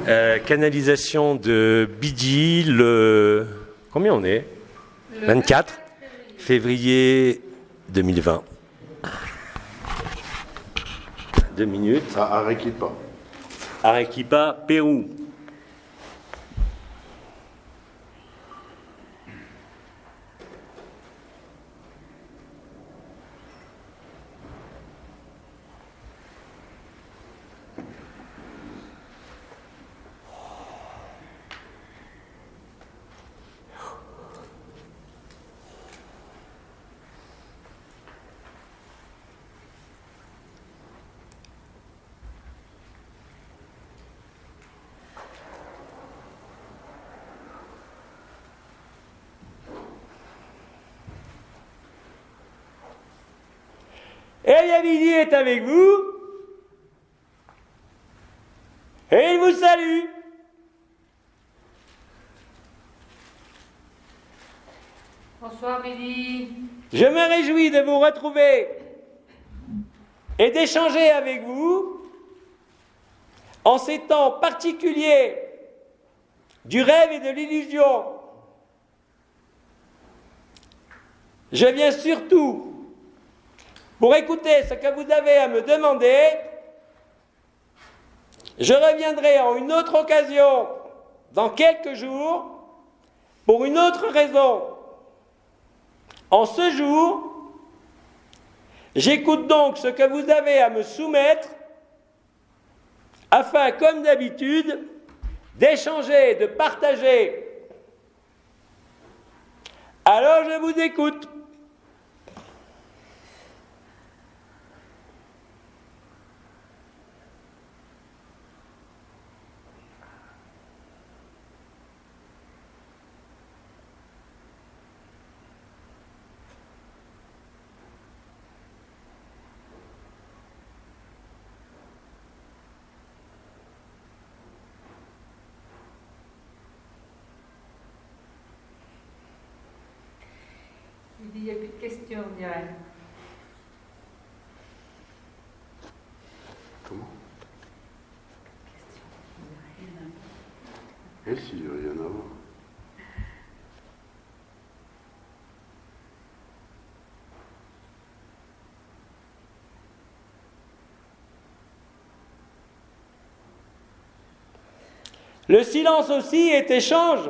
Canalisation de Bidji le... Combien on est ? Le 24 février 2020. 2 minutes. À Arequipa. Arequipa, Pérou. Yabidi est avec vous et il vous salue. Bonsoir Billy. Je me réjouis de vous retrouver et d'échanger avec vous en ces temps particuliers du rêve et de l'illusion. Je viens surtout pour écouter ce que vous avez à me demander. Je reviendrai en une autre occasion, dans quelques jours, pour une autre raison. En ce jour, j'écoute donc ce que vous avez à me soumettre, afin, comme d'habitude, d'échanger, de partager. Alors je vous écoute. Il n'y a plus de questions, on dirait. Comment ? Et s'il n'y a rien à voir. Le silence aussi est échange.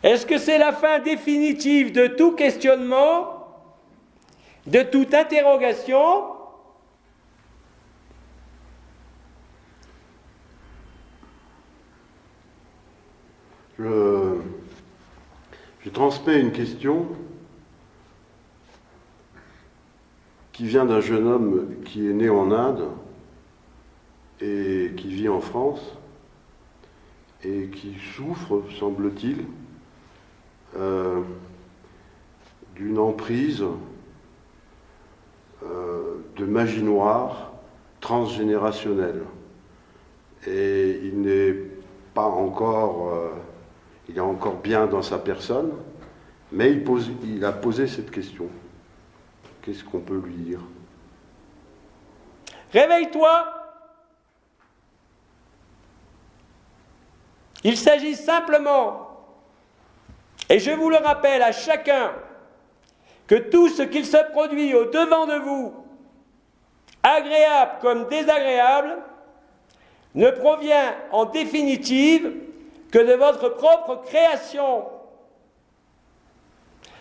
Est-ce que c'est la fin définitive de tout questionnement, de toute interrogation ? Je transmets une question qui vient d'un jeune homme qui est né en Inde et qui vit en France et qui souffre, semble-t-il, d'une emprise de magie noire transgénérationnelle. Et il n'est pas encore, il est encore bien dans sa personne, mais il a posé cette question. Qu'est-ce qu'on peut lui dire ? Réveille-toi. Il s'agit simplement, et je vous le rappelle à chacun, que tout ce qu'il se produit au-devant de vous, agréable comme désagréable, ne provient en définitive que de votre propre création.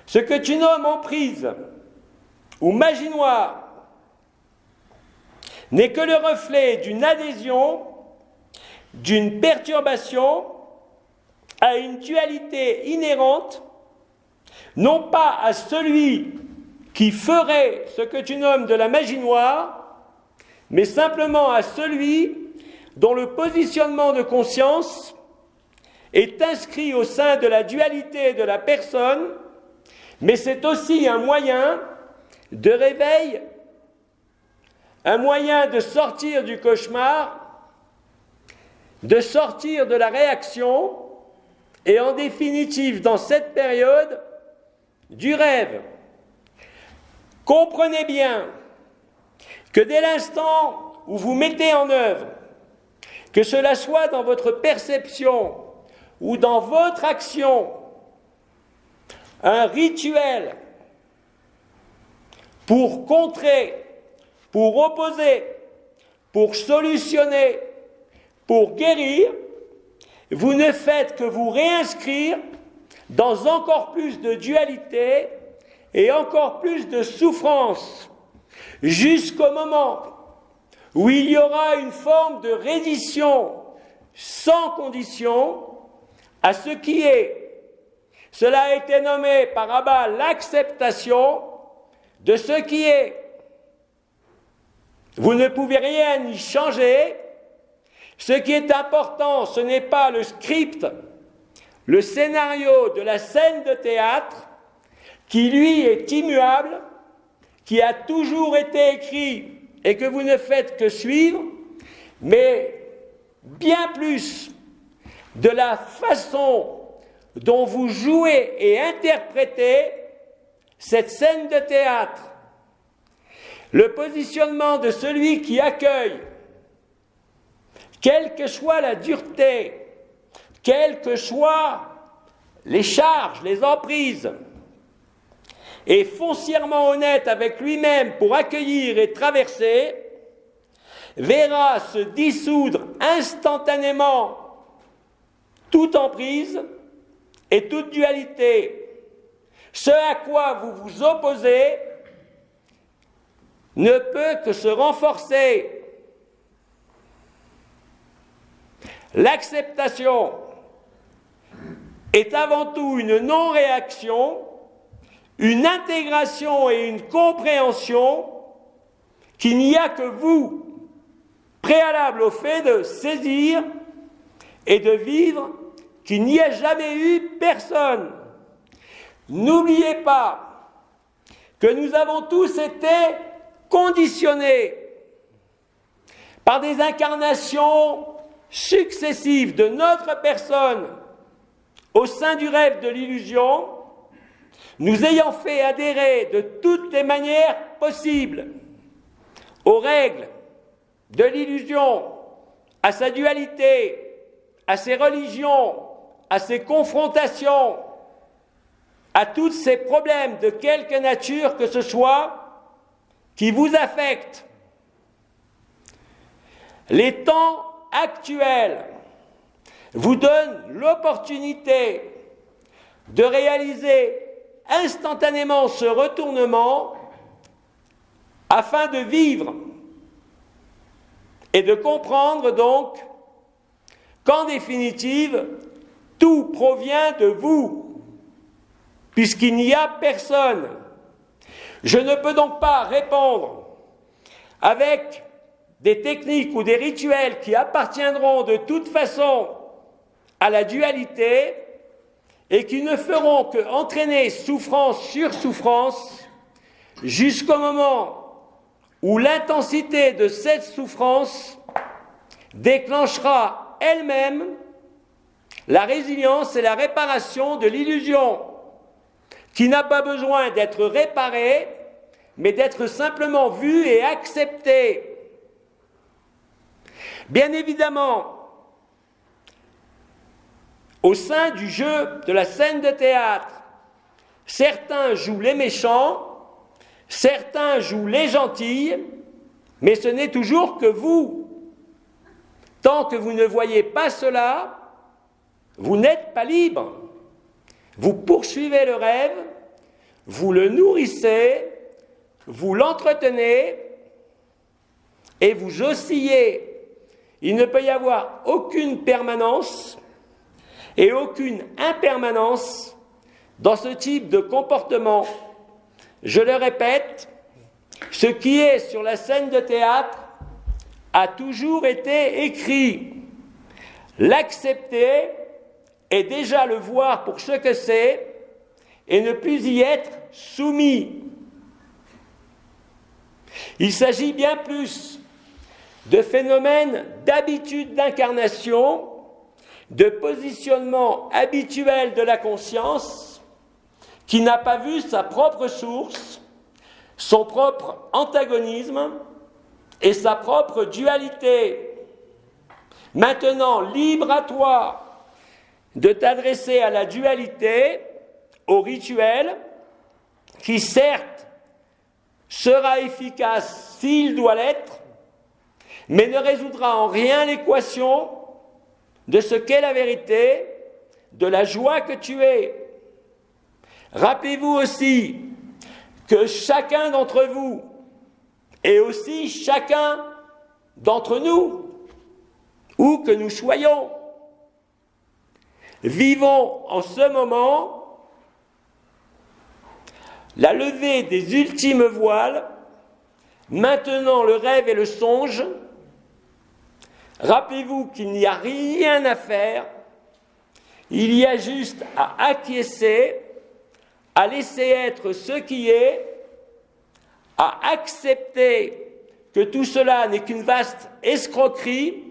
Ce que tu nommes emprise ou magie noire n'est que le reflet d'une adhésion, d'une perturbation à une dualité inhérente, non pas à celui qui ferait ce que tu nommes de la magie noire, mais simplement à celui dont le positionnement de conscience est inscrit au sein de la dualité de la personne, mais c'est aussi un moyen de réveil un moyen de sortir du cauchemar, de sortir de la réaction et en définitive, dans cette période, du rêve. Comprenez bien que dès l'instant où vous mettez en œuvre, que cela soit dans votre perception ou dans votre action, un rituel pour contrer, pour opposer, pour solutionner, pour guérir, vous ne faites que vous réinscrire dans encore plus de dualité et encore plus de souffrance, jusqu'au moment où il y aura une forme de reddition sans condition à ce qui est. Cela a été nommé par Abba l'acceptation de ce qui est. Vous ne pouvez rien y changer. Ce qui est important, ce n'est pas le script, le scénario de la scène de théâtre, qui lui est immuable, qui a toujours été écrit et que vous ne faites que suivre, mais bien plus de la façon dont vous jouez et interprétez cette scène de théâtre. Le positionnement de celui qui accueille, quelle que soit la dureté, quelles que soient les charges, les emprises, est foncièrement honnête avec lui-même pour accueillir et traverser, verra se dissoudre instantanément toute emprise et toute dualité. Ce à quoi vous vous opposez ne peut que se renforcer. L'acceptation est avant tout une non-réaction, une intégration et une compréhension qu'il n'y a que vous, préalable au fait de saisir et de vivre, qu'il n'y a jamais eu personne. N'oubliez pas que nous avons tous été conditionnés par des incarnations successives de notre personne au sein du rêve de l'illusion, nous ayant fait adhérer de toutes les manières possibles aux règles de l'illusion, à sa dualité, à ses religions, à ses confrontations, à tous ces problèmes de quelque nature que ce soit qui vous affectent. Les temps actuels vous donnent l'opportunité de réaliser instantanément ce retournement afin de vivre et de comprendre donc qu'en définitive, tout provient de vous, puisqu'il n'y a personne. Je ne peux donc pas répondre avec des techniques ou des rituels qui appartiendront de toute façon à la dualité et qui ne feront qu'entraîner souffrance sur souffrance jusqu'au moment où l'intensité de cette souffrance déclenchera elle-même la résilience et la réparation de l'illusion, qui n'a pas besoin d'être réparée, mais d'être simplement vue et acceptée. Bien évidemment, au sein du jeu de la scène de théâtre, certains jouent les méchants, certains jouent les gentils, mais ce n'est toujours que vous. Tant que vous ne voyez pas cela, vous n'êtes pas libre. Vous poursuivez le rêve, vous le nourrissez, vous l'entretenez et vous oscillez. Il ne peut y avoir aucune permanence et aucune impermanence dans ce type de comportement. Je le répète, ce qui est sur la scène de théâtre a toujours été écrit. L'accepter et déjà le voir pour ce que c'est et ne plus y être soumis. Il s'agit bien plus de phénomènes d'habitude d'incarnation, de positionnement habituel de la conscience, qui n'a pas vu sa propre source, son propre antagonisme et sa propre dualité. Maintenant, libre à toi de t'adresser à la dualité, au rituel, qui certes sera efficace s'il doit l'être, mais ne résoudra en rien l'équation de ce qu'est la vérité, de la joie que tu es. Rappelez-vous aussi que chacun d'entre vous, et aussi chacun d'entre nous, où que nous soyons, vivons en ce moment la levée des ultimes voiles, maintenant le rêve et le songe. Rappelez-vous qu'il n'y a rien à faire, il y a juste à acquiescer, à laisser être ce qui est, à accepter que tout cela n'est qu'une vaste escroquerie,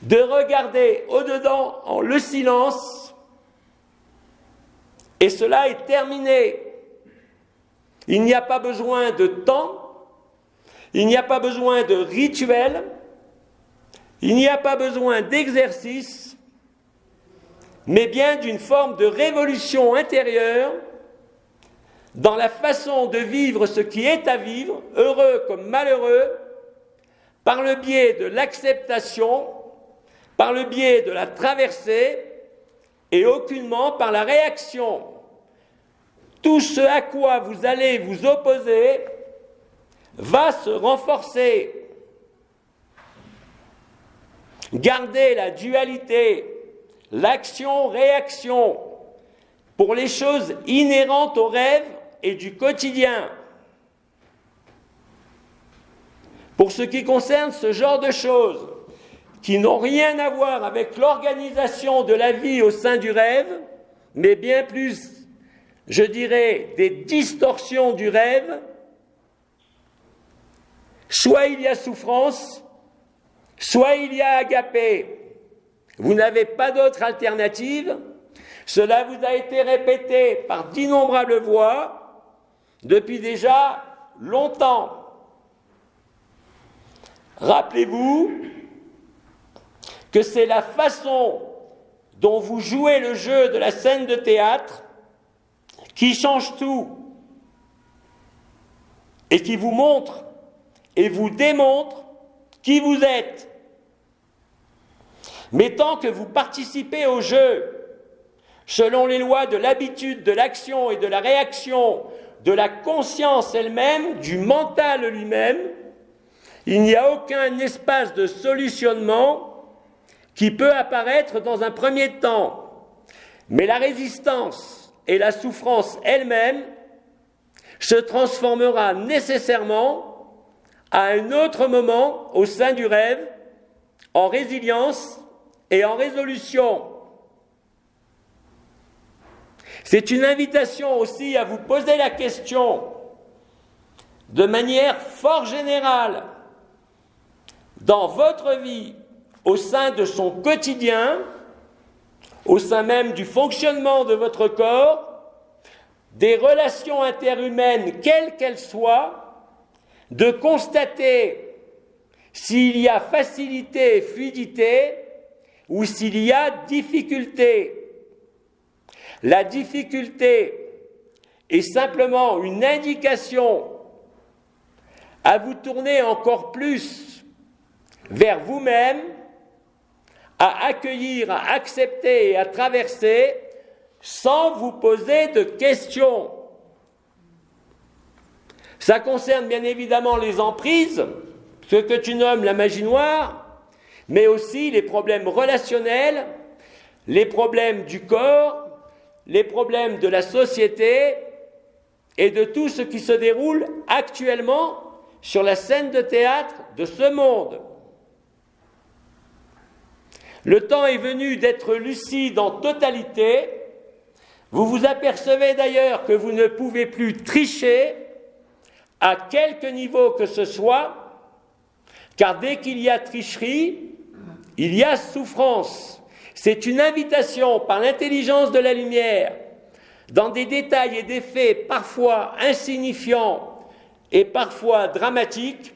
de regarder au-dedans en le silence, et cela est terminé. Il n'y a pas besoin de temps, il n'y a pas besoin de rituel, il n'y a pas besoin d'exercice, mais bien d'une forme de révolution intérieure dans la façon de vivre ce qui est à vivre, heureux comme malheureux, par le biais de l'acceptation, par le biais de la traversée et aucunement par la réaction. Tout ce à quoi vous allez vous opposer va se renforcer. Gardez la dualité, l'action-réaction, pour les choses inhérentes au rêve et du quotidien. Pour ce qui concerne ce genre de choses qui n'ont rien à voir avec l'organisation de la vie au sein du rêve, mais bien plus, je dirais, des distorsions du rêve, soit il y a souffrance, soit il y a agapé. Vous n'avez pas d'autre alternative. Cela vous a été répété par d'innombrables voix depuis déjà longtemps. Rappelez-vous que c'est la façon dont vous jouez le jeu de la scène de théâtre qui change tout et qui vous montre et vous démontre qui vous êtes. Mais tant que vous participez au jeu, selon les lois de l'habitude, de l'action et de la réaction, de la conscience elle-même, du mental lui-même, il n'y a aucun espace de solutionnement qui peut apparaître dans un premier temps. Mais la résistance et la souffrance elle-même se transformera nécessairement à un autre moment au sein du rêve, en résilience et en résolution. C'est une invitation aussi à vous poser la question de manière fort générale dans votre vie, au sein de son quotidien, au sein même du fonctionnement de votre corps, des relations interhumaines, quelles qu'elles soient, de constater s'il y a facilité et fluidité ou s'il y a difficulté. La difficulté est simplement une indication à vous tourner encore plus vers vous-même, à accueillir, à accepter et à traverser sans vous poser de questions. Ça concerne bien évidemment les emprises, ce que tu nommes la magie noire, mais aussi les problèmes relationnels, les problèmes du corps, les problèmes de la société et de tout ce qui se déroule actuellement sur la scène de théâtre de ce monde. Le temps est venu d'être lucide en totalité. Vous vous apercevez d'ailleurs que vous ne pouvez plus tricher, à quelque niveau que ce soit, car dès qu'il y a tricherie, il y a souffrance. C'est une invitation par l'intelligence de la lumière, dans des détails et des faits parfois insignifiants et parfois dramatiques,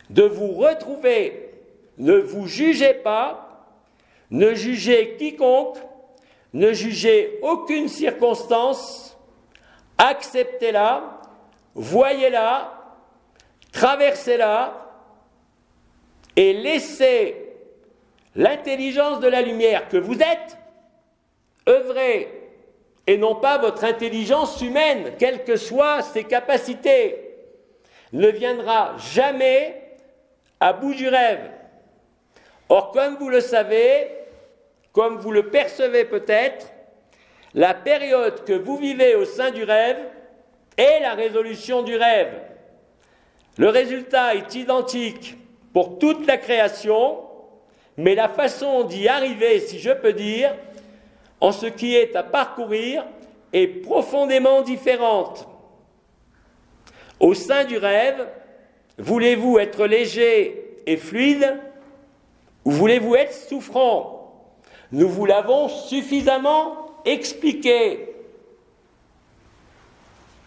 de vous retrouver. Ne vous jugez pas, ne jugez quiconque, ne jugez aucune circonstance, acceptez-la, voyez-la, traversez-la et laissez l'intelligence de la lumière que vous êtes œuvrer et non pas votre intelligence humaine, quelles que soient ses capacités, ne viendra jamais à bout du rêve. Or, comme vous le savez, comme vous le percevez peut-être, la période que vous vivez au sein du rêve est la résolution du rêve. Le résultat est identique pour toute la création, mais la façon d'y arriver, si je peux dire, en ce qui est à parcourir, est profondément différente. Au sein du rêve, voulez-vous être léger et fluide ou voulez-vous être souffrant? Nous vous l'avons suffisamment expliqué.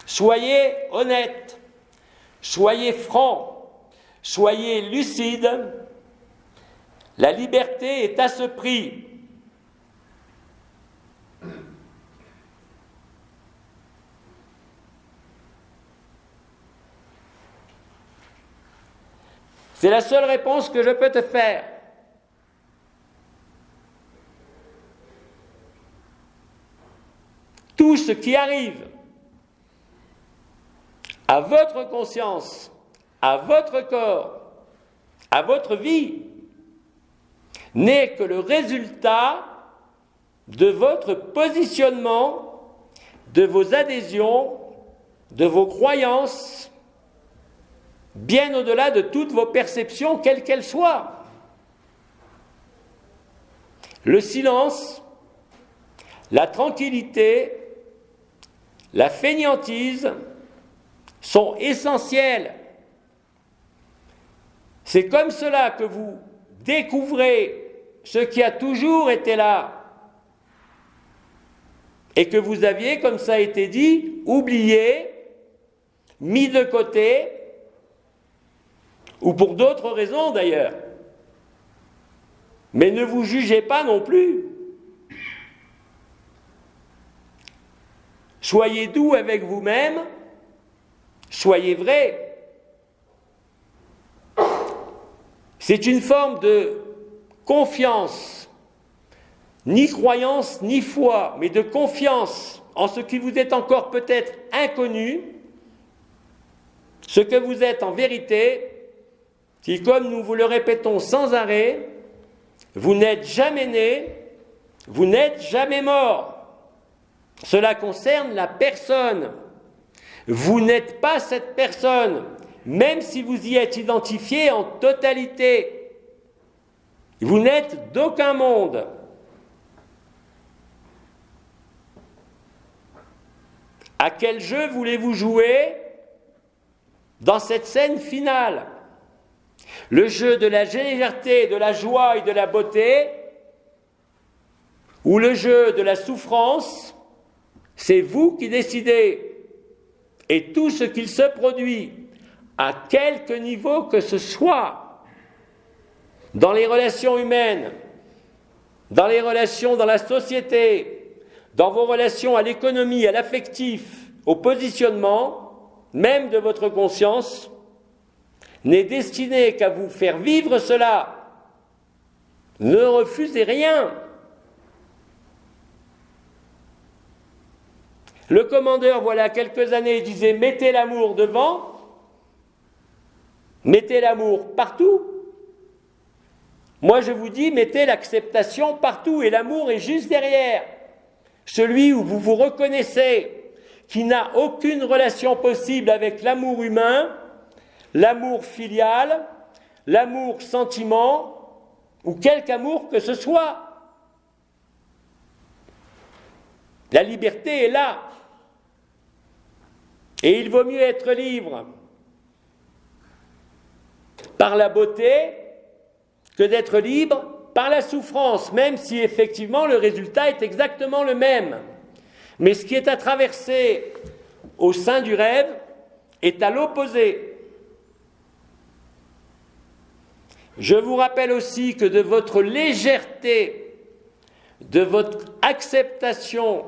Soyez honnête, soyez franc, soyez lucide. La liberté est à ce prix. C'est la seule réponse que je peux te faire. Tout ce qui arrive à votre conscience, à votre corps, à votre vie, n'est que le résultat de votre positionnement, de vos adhésions, de vos croyances, bien au-delà de toutes vos perceptions, quelles qu'elles soient. Le silence, la tranquillité, la fainéantise sont essentiels. C'est comme cela que vous découvrez ce qui a toujours été là et que vous aviez, comme ça a été dit, oublié, mis de côté, ou pour d'autres raisons d'ailleurs. Mais ne vous jugez pas non plus. Soyez doux avec vous-même, soyez vrai. C'est une forme de confiance, ni croyance, ni foi, mais de confiance en ce qui vous est encore peut-être inconnu, ce que vous êtes en vérité, qui, comme nous vous le répétons sans arrêt, vous n'êtes jamais né, vous n'êtes jamais mort. Cela concerne la personne. Vous n'êtes pas cette personne, même si vous y êtes identifié en totalité. Vous n'êtes d'aucun monde. À quel jeu voulez-vous jouer dans cette scène finale? Le jeu de la légèreté, de la joie et de la beauté, ou le jeu de la souffrance? C'est vous qui décidez. Et tout ce qu'il se produit, à quelque niveau que ce soit, dans les relations humaines, dans les relations dans la société, dans vos relations à l'économie, à l'affectif, au positionnement, même de votre conscience, n'est destiné qu'à vous faire vivre cela. Ne refusez rien. Le commandeur, voilà quelques années, disait « Mettez l'amour devant, mettez l'amour partout ». Moi, je vous dis « Mettez l'acceptation partout » et l'amour est juste derrière. Celui où vous vous reconnaissez, qui n'a aucune relation possible avec l'amour humain, l'amour filial, l'amour sentiment, ou quelque amour que ce soit. La liberté est là. Et il vaut mieux être libre par la beauté que d'être libre par la souffrance, même si effectivement le résultat est exactement le même. Mais ce qui est à traverser au sein du rêve est à l'opposé. Je vous rappelle aussi que de votre légèreté, de votre acceptation,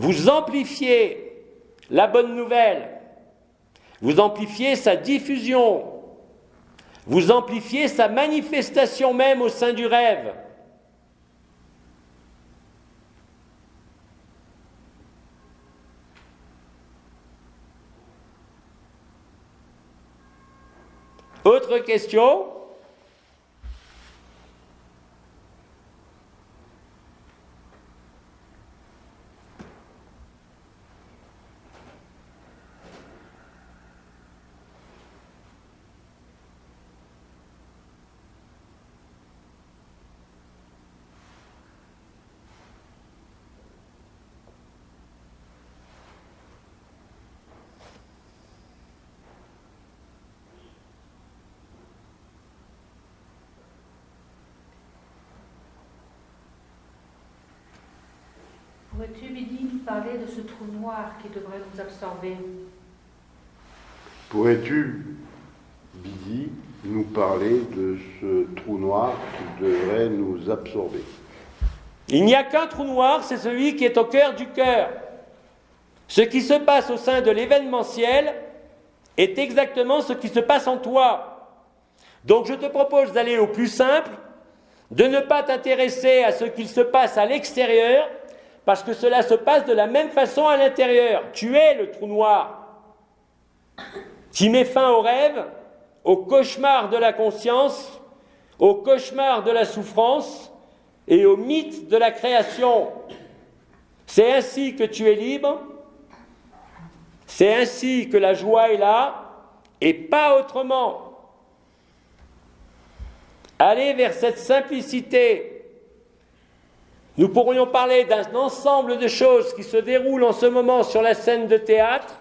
vous amplifiez la bonne nouvelle, vous amplifiez sa diffusion, vous amplifiez sa manifestation même au sein du rêve. Autre question ? Pourrais-tu, Billy, nous parler de ce trou noir qui devrait nous absorber? Pourrais-tu, Billy, nous parler de ce trou noir qui devrait nous absorber? Il n'y a qu'un trou noir, c'est celui qui est au cœur du cœur. Ce qui se passe au sein de l'événementiel est exactement ce qui se passe en toi. Donc je te propose d'aller au plus simple, de ne pas t'intéresser à ce qu'il se passe à l'extérieur, parce que cela se passe de la même façon à l'intérieur. Tu es le trou noir qui met fin au rêve, au cauchemar de la conscience, au cauchemar de la souffrance et au mythe de la création. C'est ainsi que tu es libre, c'est ainsi que la joie est là, et pas autrement. Allez vers cette simplicité. Nous pourrions parler d'un ensemble de choses qui se déroulent en ce moment sur la scène de théâtre,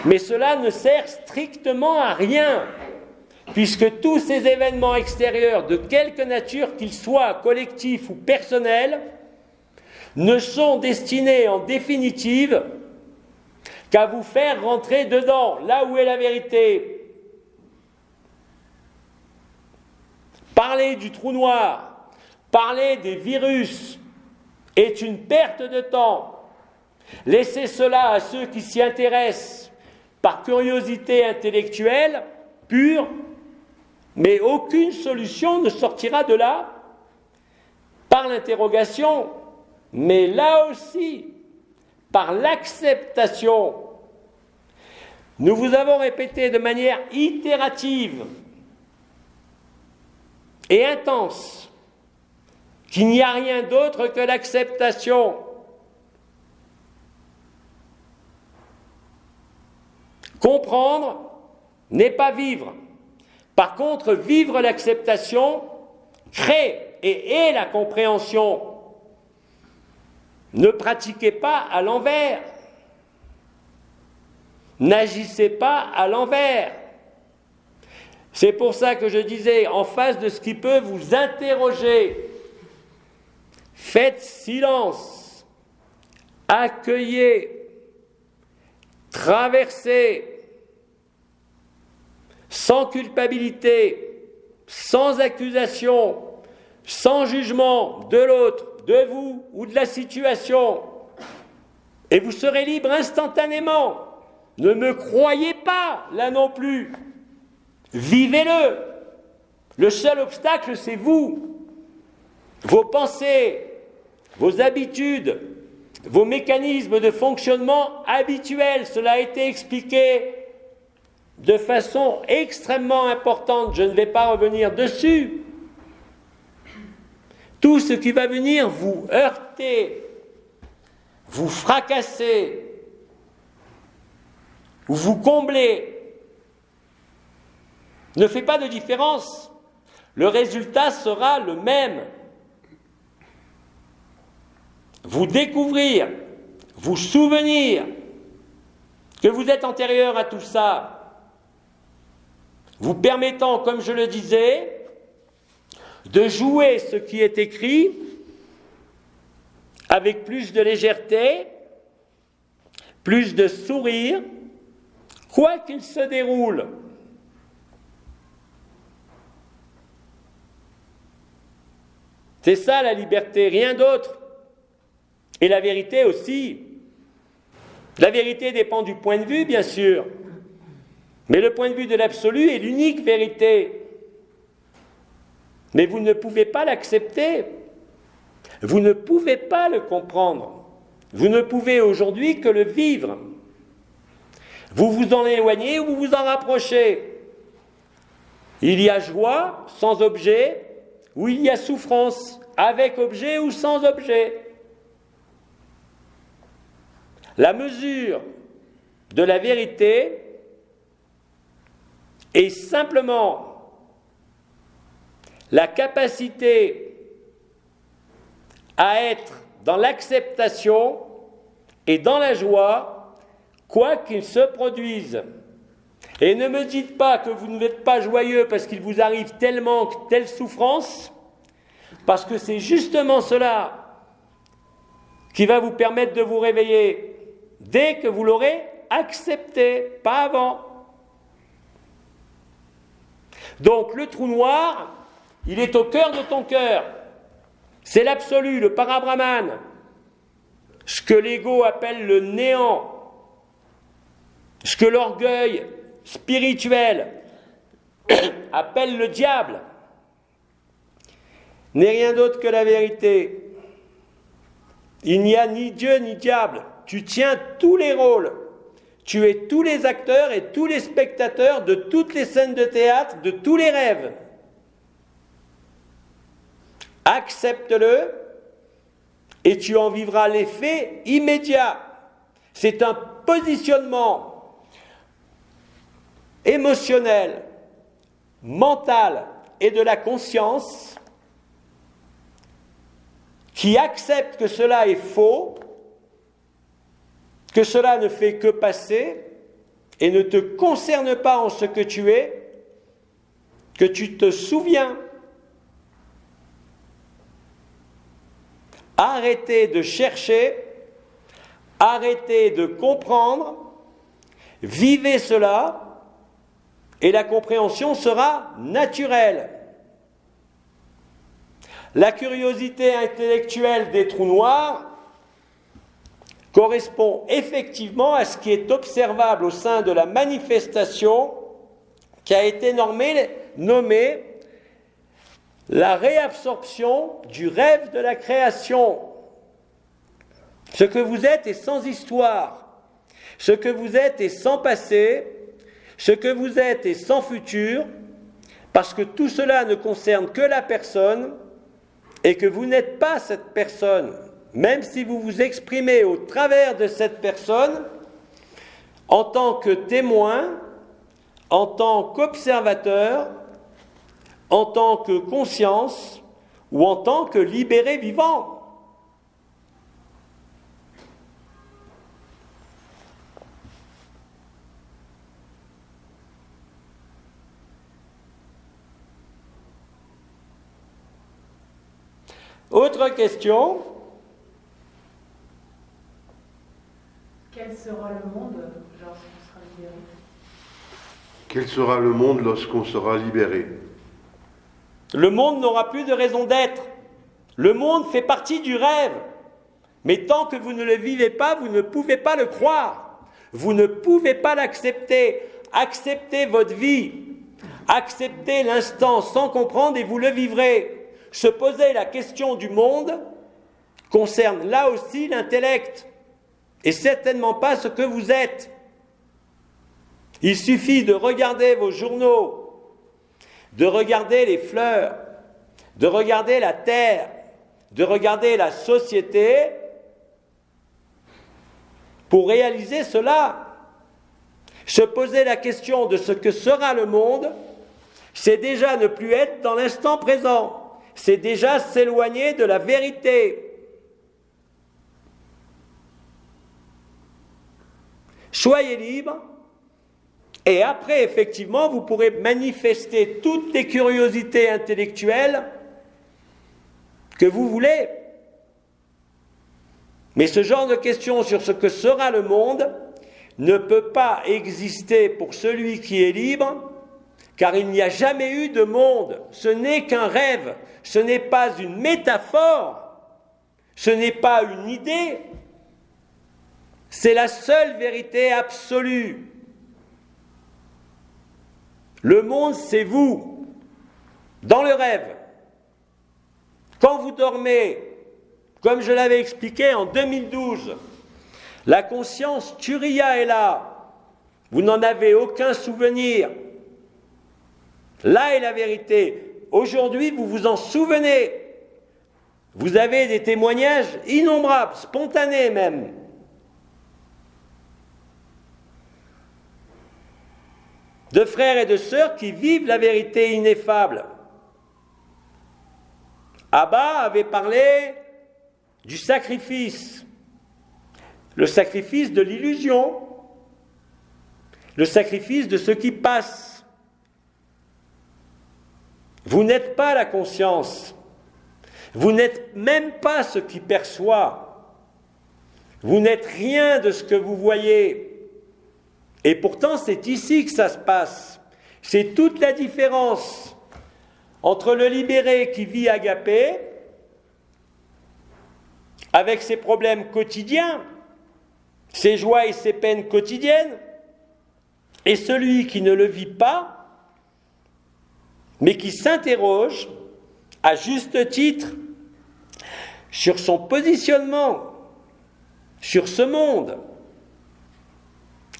mais cela ne sert strictement à rien, puisque tous ces événements extérieurs, de quelque nature qu'ils soient, collectifs ou personnels, ne sont destinés en définitive qu'à vous faire rentrer dedans, là où est la vérité. Parler du trou noir, parler des virus est une perte de temps. Laissez cela à ceux qui s'y intéressent par curiosité intellectuelle pure, mais aucune solution ne sortira de là par l'interrogation, mais là aussi par l'acceptation. Nous vous avons répété de manière itérative et intense qu'il n'y a rien d'autre que l'acceptation. Comprendre n'est pas vivre. Par contre, vivre l'acceptation crée et est la compréhension. Ne pratiquez pas à l'envers. N'agissez pas à l'envers. C'est pour ça que je disais, en face de ce qui peut vous interroger, faites silence, accueillez, traversez, sans culpabilité, sans accusation, sans jugement de l'autre, de vous ou de la situation. Et vous serez libre instantanément. Ne me croyez pas, là non plus. Vivez-le. Le seul obstacle, c'est vous. Vos pensées, vos habitudes, vos mécanismes de fonctionnement habituels. Cela a été expliqué de façon extrêmement importante. Je ne vais pas revenir dessus. Tout ce qui va venir vous heurter, vous fracasser, ou vous combler, ne fait pas de différence. Le résultat sera le même. Vous découvrir, vous souvenir que vous êtes antérieur à tout ça, vous permettant, comme je le disais, de jouer ce qui est écrit avec plus de légèreté, plus de sourire, quoi qu'il se déroule. C'est ça la liberté, rien d'autre. Et la vérité aussi. La vérité dépend du point de vue, bien sûr. Mais le point de vue de l'absolu est l'unique vérité. Mais vous ne pouvez pas l'accepter. Vous ne pouvez pas le comprendre. Vous ne pouvez aujourd'hui que le vivre. Vous vous en éloignez ou vous vous en rapprochez. Il y a joie sans objet, ou il y a souffrance avec objet ou sans objet. La mesure de la vérité est simplement la capacité à être dans l'acceptation et dans la joie, quoi qu'il se produise. Et ne me dites pas que vous n'êtes pas joyeux parce qu'il vous arrive telle souffrance, parce que c'est justement cela qui va vous permettre de vous réveiller dès que vous l'aurez accepté, pas avant. Donc le trou noir, il est au cœur de ton cœur. C'est l'absolu, le parabrahman, ce que l'ego appelle le néant, ce que l'orgueil spirituel appelle le diable, n'est rien d'autre que la vérité. Il n'y a ni Dieu ni diable. Tu tiens tous les rôles. Tu es tous les acteurs et tous les spectateurs de toutes les scènes de théâtre, de tous les rêves. Accepte-le et tu en vivras l'effet immédiat. C'est un positionnement émotionnel, mental et de la conscience qui accepte que cela est faux, que cela ne fait que passer et ne te concerne pas en ce que tu es, que tu te souviens. Arrêtez de chercher, arrêtez de comprendre, vivez cela et la compréhension sera naturelle. La curiosité intellectuelle des trous noirs correspond effectivement à ce qui est observable au sein de la manifestation qui a été nommée la réabsorption du rêve de la création. Ce que vous êtes est sans histoire, ce que vous êtes est sans passé, ce que vous êtes est sans futur, parce que tout cela ne concerne que la personne et que vous n'êtes pas cette personne, même si vous vous exprimez au travers de cette personne en tant que témoin, en tant qu'observateur, en tant que conscience ou en tant que libéré vivant. Autre question. Quel sera le monde lorsqu'on sera libéré? Quel sera le monde lorsqu'on sera libéré? Le monde n'aura plus de raison d'être. Le monde fait partie du rêve. Mais tant que vous ne le vivez pas, vous ne pouvez pas le croire. Vous ne pouvez pas l'accepter. Acceptez votre vie. Acceptez l'instant sans comprendre et vous le vivrez. Se poser la question du monde concerne là aussi l'intellect et certainement pas ce que vous êtes. Il suffit de regarder vos journaux, de regarder les fleurs, de regarder la terre, de regarder la société pour réaliser cela. Se poser la question de ce que sera le monde, c'est déjà ne plus être dans l'instant présent. C'est déjà s'éloigner de la vérité. Soyez libre, et après, effectivement, vous pourrez manifester toutes les curiosités intellectuelles que vous voulez. Mais ce genre de questions sur ce que sera le monde ne peut pas exister pour celui qui est libre, car il n'y a jamais eu de monde. Ce n'est qu'un rêve, ce n'est pas une métaphore, ce n'est pas une idée, c'est la seule vérité absolue. Le monde, c'est vous, dans le rêve. Quand vous dormez, comme je l'avais expliqué en 2012, la conscience Turiya est là. Vous n'en avez aucun souvenir. Là est la vérité. Aujourd'hui, vous vous en souvenez. Vous avez des témoignages innombrables, spontanés même. De frères et de sœurs qui vivent la vérité ineffable. Abba avait parlé du sacrifice, le sacrifice de l'illusion, le sacrifice de ce qui passe. Vous n'êtes pas la conscience, vous n'êtes même pas ce qui perçoit, vous n'êtes rien de ce que vous voyez. Et pourtant, c'est ici que ça se passe. C'est toute la différence entre le libéré qui vit agapé, avec ses problèmes quotidiens, ses joies et ses peines quotidiennes, et celui qui ne le vit pas, mais qui s'interroge, à juste titre, sur son positionnement, sur ce monde.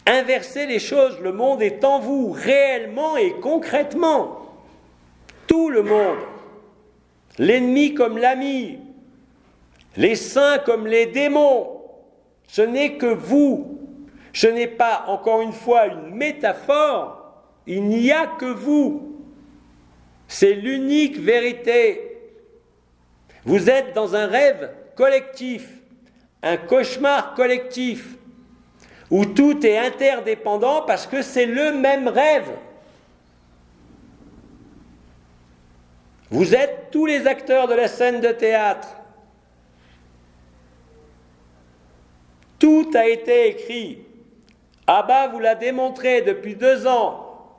Inversez les choses, le monde est en vous, réellement et concrètement. Tout le monde. L'ennemi comme l'ami, les saints comme les démons. Ce n'est que vous. Ce n'est pas, encore une fois, une métaphore. Il n'y a que vous. C'est l'unique vérité. Vous êtes dans un rêve collectif, un cauchemar collectif, où tout est interdépendant parce que c'est le même rêve. Vous êtes tous les acteurs de la scène de théâtre. Tout a été écrit. Abba vous l'a démontré depuis 2 ans,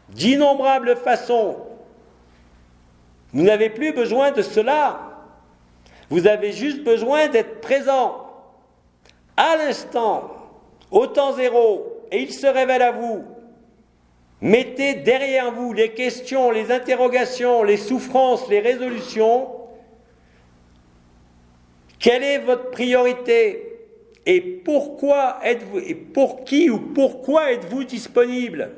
d'innombrables façons. Vous n'avez plus besoin de cela. Vous avez juste besoin d'être présent, à l'instant, au temps zéro, et il se révèle à vous. Mettez derrière vous les questions, les interrogations, les souffrances, les résolutions. Quelle est votre priorité? Et pourquoi êtes-vous, et pour qui ou pourquoi êtes-vous disponible?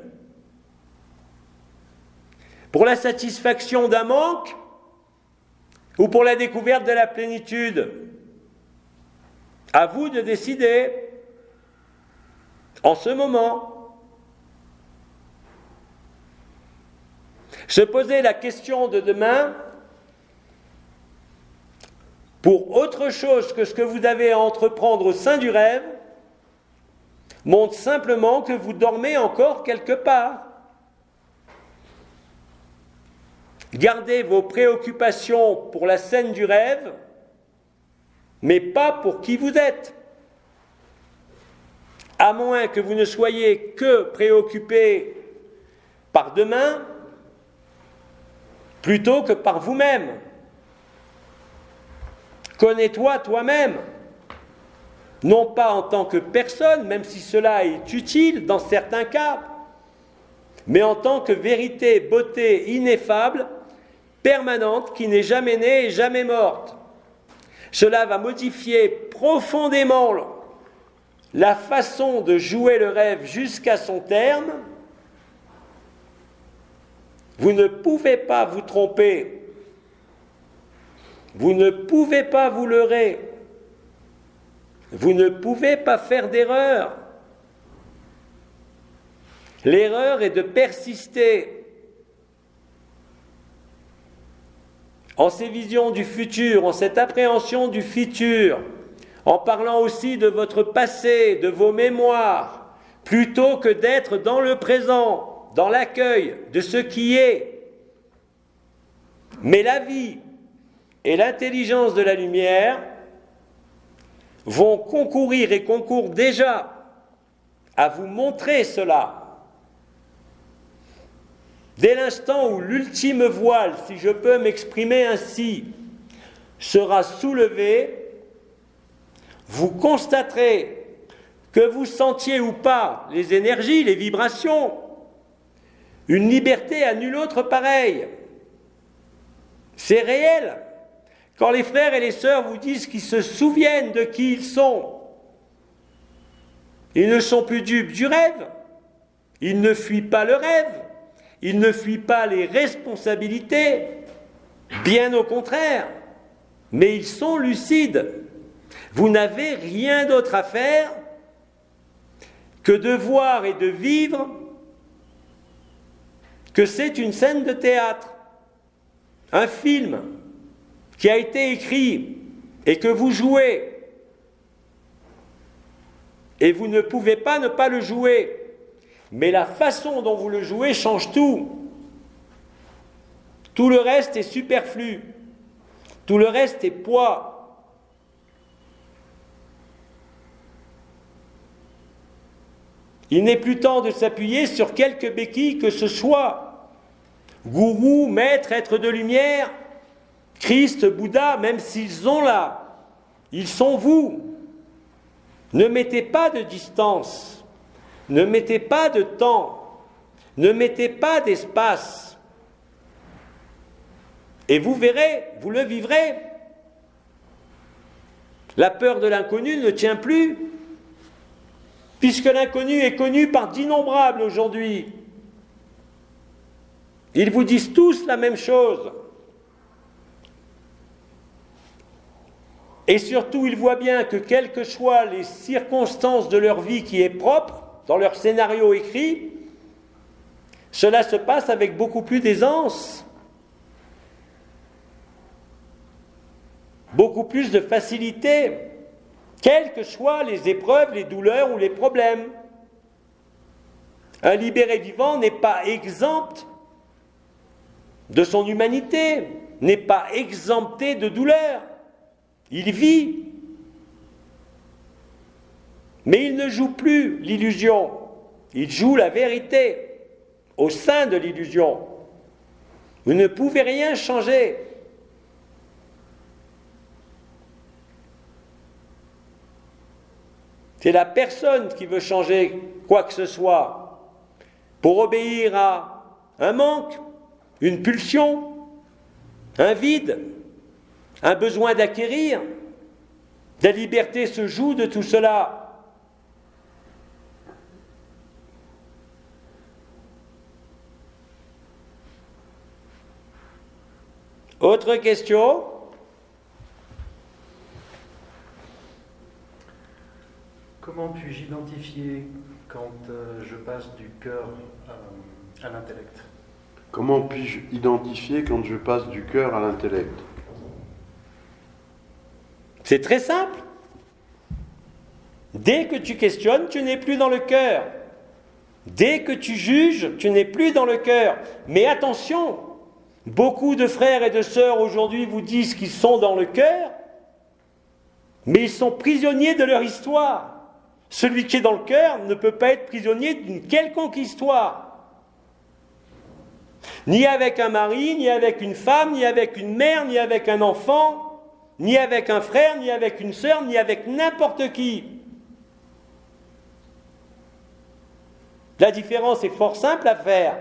Pour la satisfaction d'un manque ou pour la découverte de la plénitude? À vous de décider en ce moment. Se poser la question de demain pour autre chose que ce que vous avez à entreprendre au sein du rêve montre simplement que vous dormez encore quelque part. Gardez vos préoccupations pour la scène du rêve, mais pas pour qui vous êtes. À moins que vous ne soyez que préoccupé par demain, plutôt que par vous-même. Connais-toi toi-même, non pas en tant que personne, même si cela est utile dans certains cas, mais en tant que vérité, beauté ineffable, permanente, qui n'est jamais née et jamais morte. Cela va modifier profondément la façon de jouer le rêve jusqu'à son terme. Vous ne pouvez pas vous tromper. Vous ne pouvez pas vous leurrer. Vous ne pouvez pas faire d'erreur. L'erreur est de persister en ces visions du futur, en cette appréhension du futur, en parlant aussi de votre passé, de vos mémoires, plutôt que d'être dans le présent, dans l'accueil de ce qui est. Mais la vie et l'intelligence de la lumière vont concourir et concourent déjà à vous montrer cela. Dès l'instant où l'ultime voile, si je peux m'exprimer ainsi, sera soulevé, vous constaterez que vous sentiez ou pas les énergies, les vibrations, une liberté à nulle autre pareille. C'est réel. Quand les frères et les sœurs vous disent qu'ils se souviennent de qui ils sont, ils ne sont plus dupes du rêve, ils ne fuient pas le rêve, ils ne fuient pas les responsabilités, bien au contraire, mais ils sont lucides. Vous n'avez rien d'autre à faire que de voir et de vivre que c'est une scène de théâtre, un film qui a été écrit et que vous jouez. Et vous ne pouvez pas ne pas le jouer. Mais la façon dont vous le jouez change tout. Tout le reste est superflu. Tout le reste est poids. Il n'est plus temps de s'appuyer sur quelque béquille que ce soit. Gourou, maître, être de lumière, Christ, Bouddha, même s'ils ont là, ils sont vous. Ne mettez pas de distance. Ne mettez pas de temps, ne mettez pas d'espace. Et vous verrez, vous le vivrez. La peur de l'inconnu ne tient plus, puisque l'inconnu est connu par d'innombrables aujourd'hui. Ils vous disent tous la même chose. Et surtout, ils voient bien que quelles que soient les circonstances de leur vie qui est propre, dans leur scénario écrit, cela se passe avec beaucoup plus d'aisance, beaucoup plus de facilité, quelles que soient les épreuves, les douleurs ou les problèmes. Un libéré vivant n'est pas exempt de son humanité, n'est pas exempté de douleur. Il vit. Mais il ne joue plus l'illusion, il joue la vérité au sein de l'illusion. Vous ne pouvez rien changer. C'est la personne qui veut changer quoi que ce soit pour obéir à un manque, une pulsion, un vide, un besoin d'acquérir. La liberté se joue de tout cela. Autre question? Comment puis-je identifier quand je passe du cœur à l'intellect? Comment puis-je identifier quand je passe du cœur à l'intellect? C'est très simple. Dès que tu questionnes, tu n'es plus dans le cœur. Dès que tu juges, tu n'es plus dans le cœur. Mais attention! Beaucoup de frères et de sœurs aujourd'hui vous disent qu'ils sont dans le cœur, mais ils sont prisonniers de leur histoire. Celui qui est dans le cœur ne peut pas être prisonnier d'une quelconque histoire. Ni avec un mari, ni avec une femme, ni avec une mère, ni avec un enfant, ni avec un frère, ni avec une sœur, ni avec n'importe qui. La différence est fort simple à faire.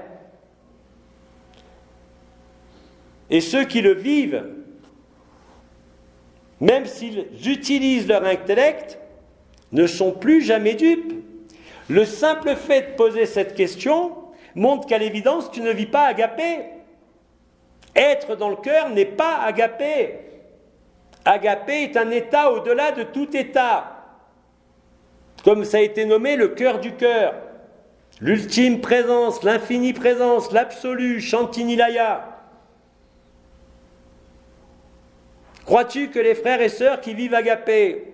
Et ceux qui le vivent, même s'ils utilisent leur intellect, ne sont plus jamais dupes. Le simple fait de poser cette question montre qu'à l'évidence, tu ne vis pas agapé. Être dans le cœur n'est pas agapé. Agapé est un état au-delà de tout état. Comme ça a été nommé le cœur du cœur. L'ultime présence, l'infinie présence, l'absolu, Shantinilaya. Crois-tu que les frères et sœurs qui vivent agapés,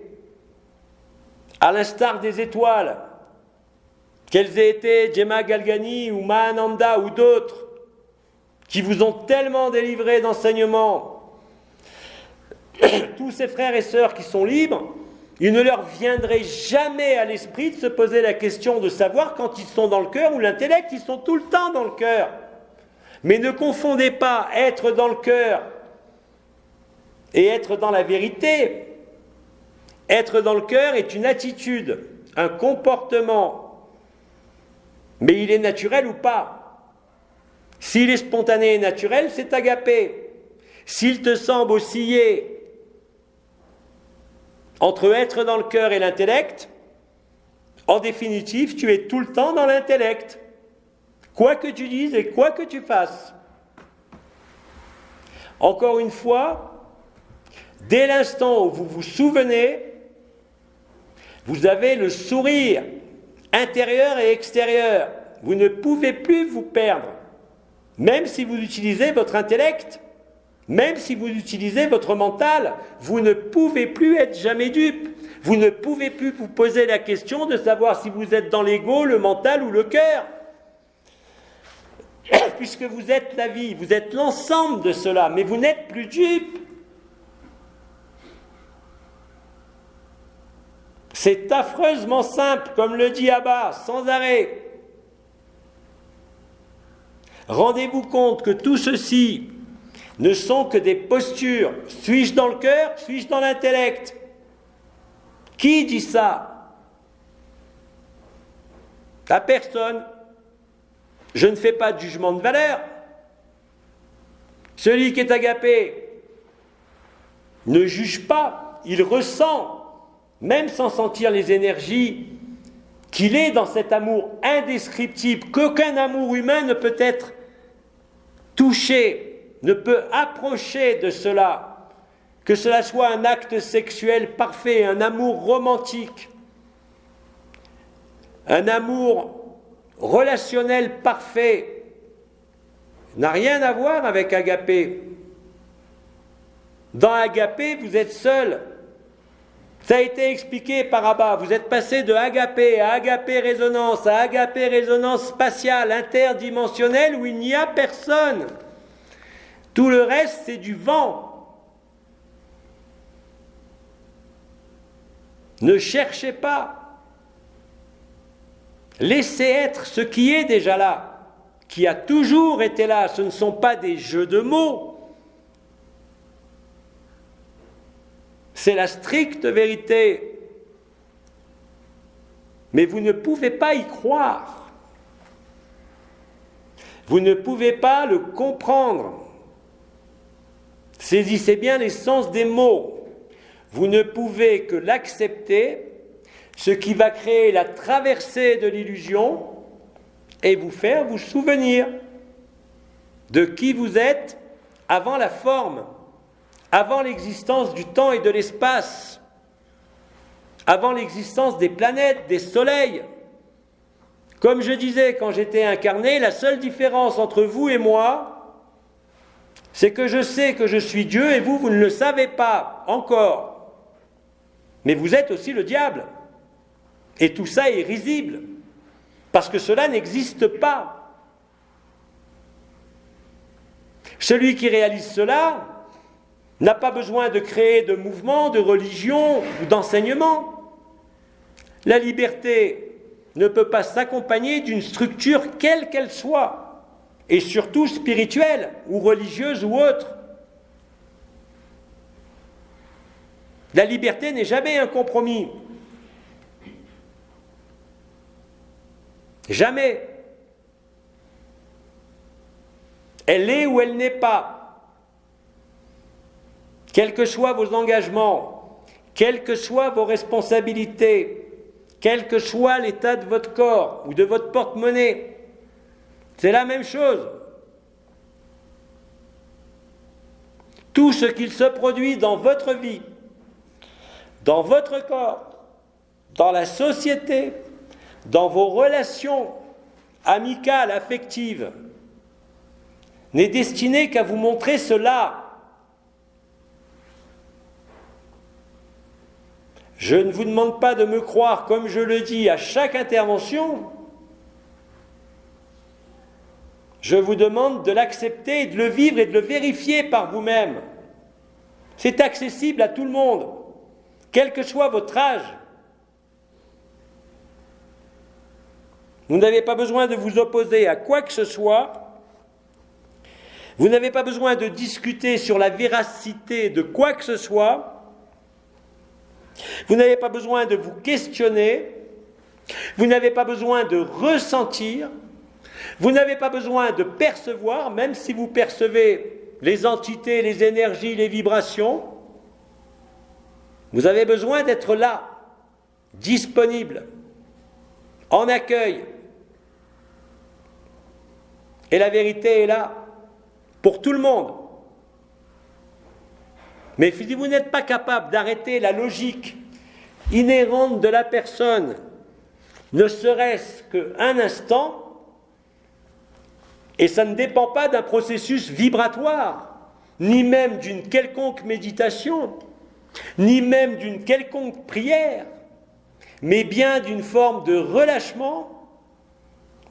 à l'instar des étoiles, Qu'elles aient été Gemma Galgani ou Mahananda ou d'autres, qui vous ont tellement délivré d'enseignements, tous ces frères et sœurs qui sont libres, il ne leur viendrait jamais à l'esprit de se poser la question de savoir quand ils sont dans le cœur ou l'intellect, ils sont tout le temps dans le cœur. Mais ne confondez pas être dans le cœur et être dans la vérité. Être dans le cœur est une attitude, un comportement. Mais il est naturel ou pas? S'il est spontané et naturel, c'est agapé. S'il te semble osciller entre être dans le cœur et l'intellect, en définitive, tu es tout le temps dans l'intellect. Quoi que tu dises et quoi que tu fasses. Encore une fois, dès l'instant où vous vous souvenez, vous avez le sourire intérieur et extérieur. Vous ne pouvez plus vous perdre. Même si vous utilisez votre intellect, même si vous utilisez votre mental, vous ne pouvez plus être jamais dupe. Vous ne pouvez plus vous poser la question de savoir si vous êtes dans l'ego, le mental ou le cœur. Puisque vous êtes la vie, vous êtes l'ensemble de cela, mais vous n'êtes plus dupe. C'est affreusement simple, comme le dit Abba, sans arrêt. Rendez-vous compte que tout ceci ne sont que des postures. Suis-je dans le cœur? Suis-je dans l'intellect? Qui dit ça? À personne. Je ne fais pas de jugement de valeur. Celui qui est agapé ne juge pas, il ressent, même sans sentir les énergies, qu'il est dans cet amour indescriptible, qu'aucun amour humain ne peut être touché, ne peut approcher de cela, que cela soit un acte sexuel parfait, un amour romantique, un amour relationnel parfait, n'a rien à voir avec agapé. Dans agapé, vous êtes seul. Ça a été expliqué par Abba. Vous êtes passé de agapé à agapé résonance, à agapé résonance spatiale, interdimensionnelle, où il n'y a personne. Tout le reste, c'est du vent. Ne cherchez pas. Laissez être ce qui est déjà là, qui a toujours été là. Ce ne sont pas des jeux de mots. C'est la stricte vérité. Mais vous ne pouvez pas y croire. Vous ne pouvez pas le comprendre. Saisissez bien l'essence des mots. Vous ne pouvez que l'accepter, ce qui va créer la traversée de l'illusion et vous faire vous souvenir de qui vous êtes avant la forme, avant l'existence du temps et de l'espace, avant l'existence des planètes, des soleils. Comme je disais quand j'étais incarné, la seule différence entre vous et moi, c'est que je sais que je suis Dieu et vous, vous ne le savez pas encore. Mais vous êtes aussi le diable. Et tout ça est risible, parce que cela n'existe pas. Celui qui réalise cela n'a pas besoin de créer de mouvement, de religion ou d'enseignement. La liberté ne peut pas s'accompagner d'une structure quelle qu'elle soit, et surtout spirituelle ou religieuse ou autre. La liberté n'est jamais un compromis. Jamais. Elle est ou elle n'est pas. Quels que soient vos engagements, quelles que soient vos responsabilités, quel que soit l'état de votre corps ou de votre porte-monnaie, c'est la même chose. Tout ce qu'il se produit dans votre vie, dans votre corps, dans la société, dans vos relations amicales, affectives, n'est destiné qu'à vous montrer cela. Je ne vous demande pas de me croire, comme je le dis à chaque intervention, Je vous demande de l'accepter, de le vivre et de le vérifier par vous-même. C'est accessible à tout le monde, quel que soit votre âge. Vous n'avez pas besoin de vous opposer à quoi que ce soit. Vous n'avez pas besoin de discuter sur la véracité de quoi que ce soit. Vous n'avez pas besoin de vous questionner. Vous n'avez pas besoin de ressentir. Vous n'avez pas besoin de percevoir, même si vous percevez les entités, les énergies, les vibrations. Vous avez besoin d'être là, disponible, en accueil. Et la vérité est là, pour tout le monde. Mais si vous n'êtes pas capable d'arrêter la logique inhérente de la personne, ne serait-ce qu'un instant, et ça ne dépend pas d'un processus vibratoire, ni même d'une quelconque méditation, ni même d'une quelconque prière, mais bien d'une forme de relâchement,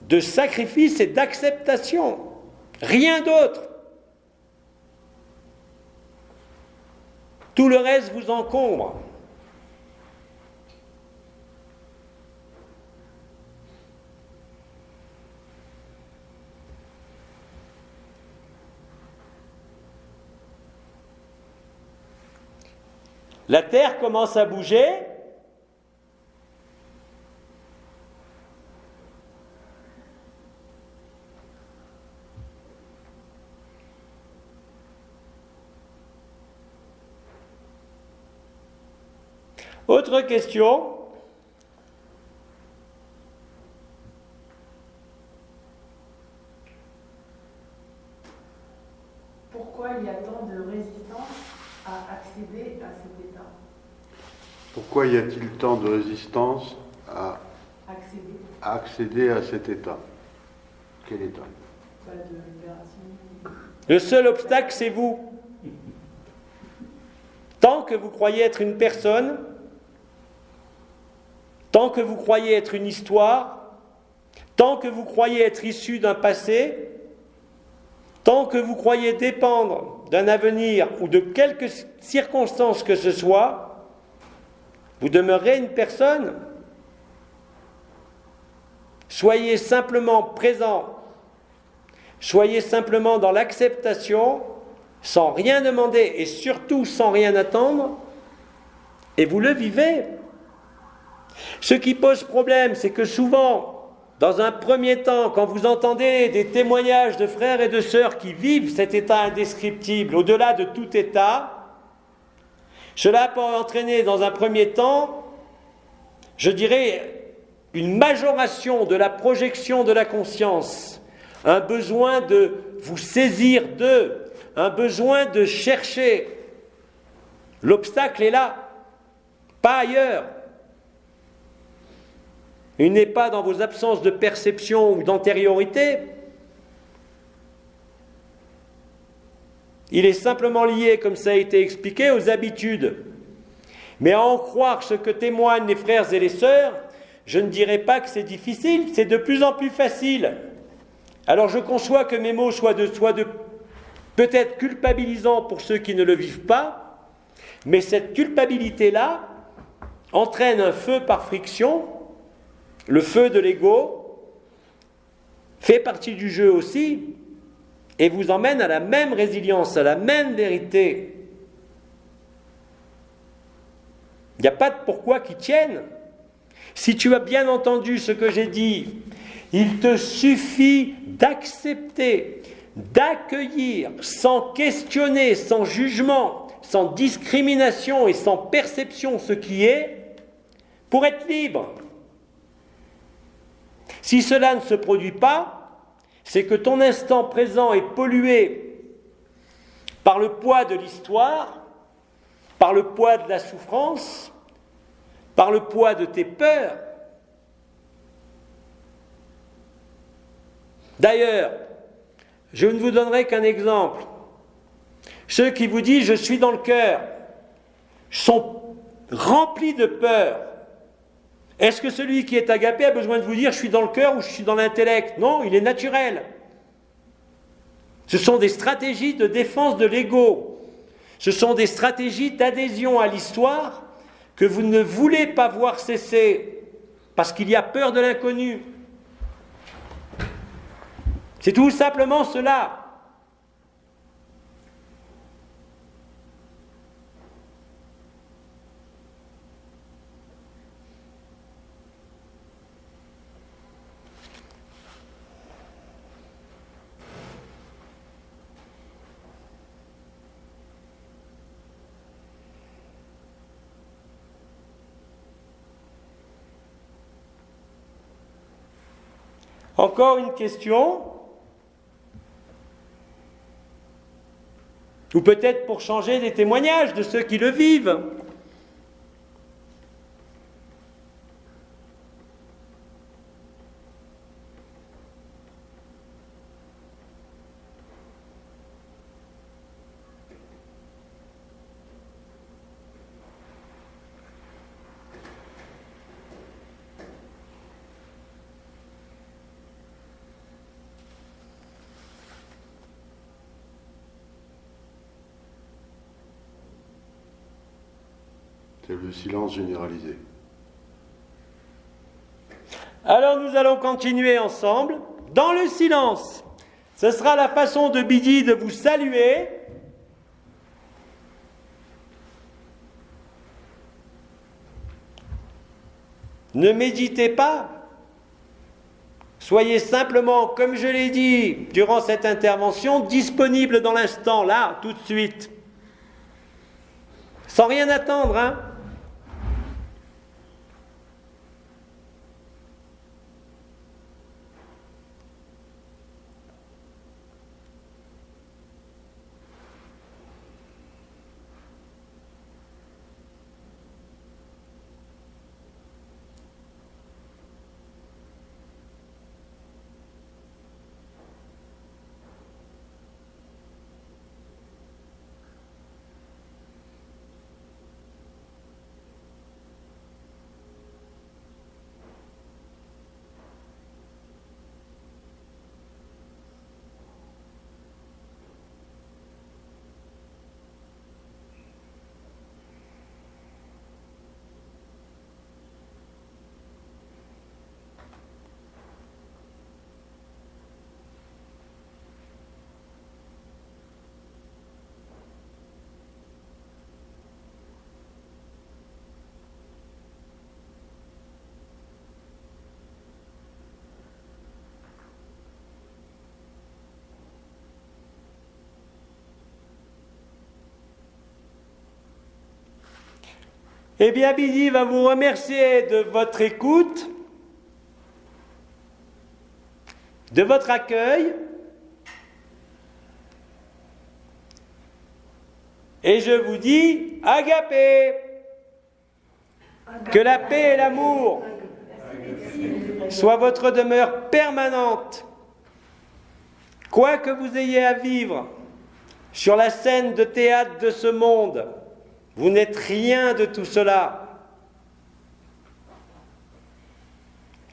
de sacrifice et d'acceptation. Rien d'autre. Tout le reste vous encombre. La Terre commence à bouger. Autre question. Pourquoi il y a tant de résistance à accéder à cet état? Pourquoi y a-t-il tant de résistance à accéder à cet état? Quel état? De libération. Le seul obstacle, c'est vous. Tant que vous croyez être une personne, tant que vous croyez être une histoire, tant que vous croyez être issu d'un passé, tant que vous croyez dépendre d'un avenir ou de quelque circonstance que ce soit, vous demeurez une personne. Soyez simplement présent, soyez simplement dans l'acceptation, sans rien demander et surtout sans rien attendre, et vous le vivez. Ce qui pose problème, c'est que souvent, dans un premier temps, quand vous entendez des témoignages de frères et de sœurs qui vivent cet état indescriptible, au-delà de tout état, cela peut entraîner dans un premier temps, je dirais, une majoration de la projection de la conscience, un besoin de vous saisir d'eux, un besoin de chercher. L'obstacle est là, pas ailleurs. Il n'est pas dans vos absences de perception ou d'antériorité. Il est simplement lié, comme ça a été expliqué, aux habitudes. Mais à en croire ce que témoignent les frères et les sœurs, je ne dirais pas que c'est difficile, c'est de plus en plus facile. Alors je conçois que mes mots soient peut-être culpabilisants pour ceux qui ne le vivent pas, mais cette culpabilité-là entraîne un feu par friction. Le feu de l'ego fait partie du jeu aussi et vous emmène à la même résilience, à la même vérité. Il n'y a pas de pourquoi qui tienne. Si tu as bien entendu ce que j'ai dit, il te suffit d'accepter, d'accueillir, sans questionner, sans jugement, sans discrimination et sans perception ce qui est, pour être libre. Si cela ne se produit pas, c'est que ton instant présent est pollué par le poids de l'histoire, par le poids de la souffrance, par le poids de tes peurs. D'ailleurs, je ne vous donnerai qu'un exemple. Ceux qui vous disent « je suis dans le cœur » sont remplis de peur. Est-ce que celui qui est agapé a besoin de vous dire « je suis dans le cœur » ou « je suis dans l'intellect » ? Non, il est naturel. Ce sont des stratégies de défense de l'ego. Ce sont des stratégies d'adhésion à l'histoire que vous ne voulez pas voir cesser parce qu'il y a peur de l'inconnu. C'est tout simplement cela. Encore une question? Ou peut-être pour changer des témoignages de ceux qui le vivent. C'est le silence généralisé. Alors nous allons continuer ensemble dans le silence. Ce sera la façon de Bidi de vous saluer. Ne méditez pas. Soyez simplement, comme je l'ai dit durant cette intervention, disponible dans l'instant, là, tout de suite. Sans rien attendre, hein. Eh bien, Bidi va vous remercier de votre écoute, de votre accueil, et je vous dis agapé, que la paix et l'amour soient votre demeure permanente, quoi que vous ayez à vivre sur la scène de théâtre de ce monde. Vous n'êtes rien de tout cela.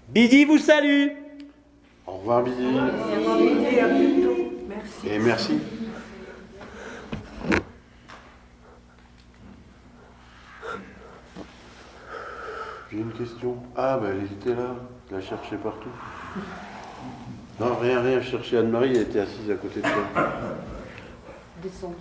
Bidi vous salue. Au revoir, Bidi. Et à bientôt. Merci. Et merci. J'ai une question. Ah, ben elle était là. Je la cherchais partout. Non, rien. Je cherchais Anne-Marie. Elle était assise à côté de toi. Descendu.